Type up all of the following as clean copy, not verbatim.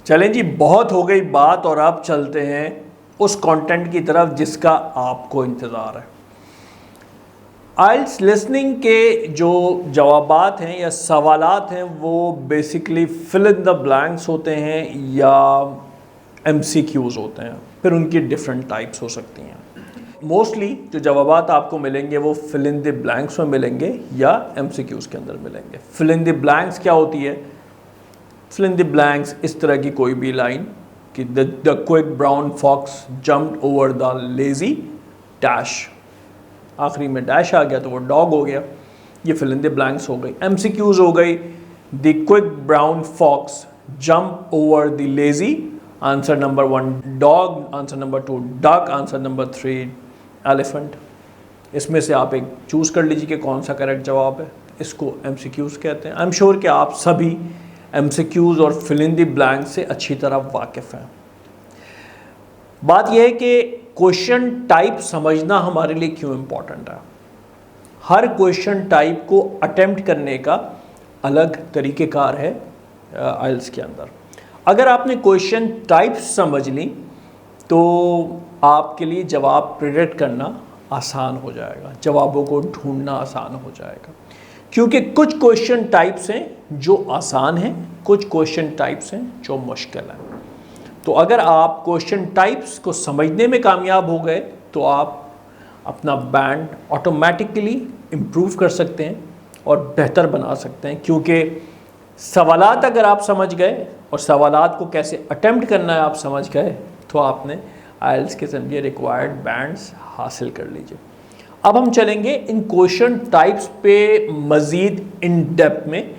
चलें जी, बहुत हो गई बात और अब चलते हैं उस कंटेंट की तरफ जिसका आपको इंतज़ार है। आइल्स लिसनिंग के जो जवाबात हैं या सवालात हैं वो basically fill in the blanks होते हैं या MCQs होते हैं, फिर उनकी डिफरेंट टाइप्स हो सकती हैं। मोस्टली जो जवाबात आपको मिलेंगे वो फिल इन द ब्लैंक्स में मिलेंगे या MCQs के अंदर मिलेंगे। फिल इन द ब्लैंक्स क्या होती है? फिल इन द ब्लैंक्स इस तरह की कोई भी लाइन कि the quick brown fox jumped over the lazy dash, आखिरी में डैश आ गया तो वो डॉग हो गया, ये फिल इन द ब्लैंक्स हो गई। MCQs हो गई, the quick brown fox jump over the lazy, answer number 1 dog, answer number 2 duck, answer number 3 elephant. इसमें से आप एक चूज़ कर लीजिए कि कौन सा करेक्ट जवाब है। इसको MCQs कहते हैं। आई एम श्योर कि आप सभी MCQs और फिल इन द ब्लैंक से अच्छी तरह वाकिफ़ हैं। बात यह है कि क्वेश्चन टाइप समझना हमारे लिए क्यों इम्पोर्टेंट है। हर क्वेश्चन टाइप को अटेम्प्ट करने का अलग तरीक़ेकार है आइल्स के अंदर। अगर आपने क्वेश्चन टाइप समझ ली तो आपके लिए जवाब प्रेडिक्ट करना आसान हो जाएगा, जवाबों को ढूंढना आसान हो जाएगा, क्योंकि कुछ क्वेश्चन टाइप्स हैं जो आसान हैं, कुछ क्वेश्चन टाइप्स हैं जो मुश्किल हैं। तो अगर आप क्वेश्चन टाइप्स को समझने में कामयाब हो गए तो आप अपना बैंड ऑटोमेटिकली इम्प्रूव कर सकते हैं और बेहतर बना सकते हैं, क्योंकि सवालात अगर आप समझ गए और सवालात को कैसे अटेम्प्ट करना है आप समझ गए तो आपने आइल्स के समझिए रिक्वायर्ड बैंड्स हासिल कर लीजिए। अब हम चलेंगे इन क्वेश्चन टाइप्स पे मज़ीद इन डेप्थ में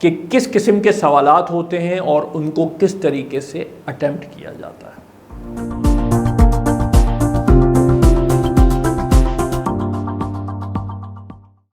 कि किस किस्म के सवालात होते हैं और उनको किस तरीके से अटेम्प्ट किया जाता है।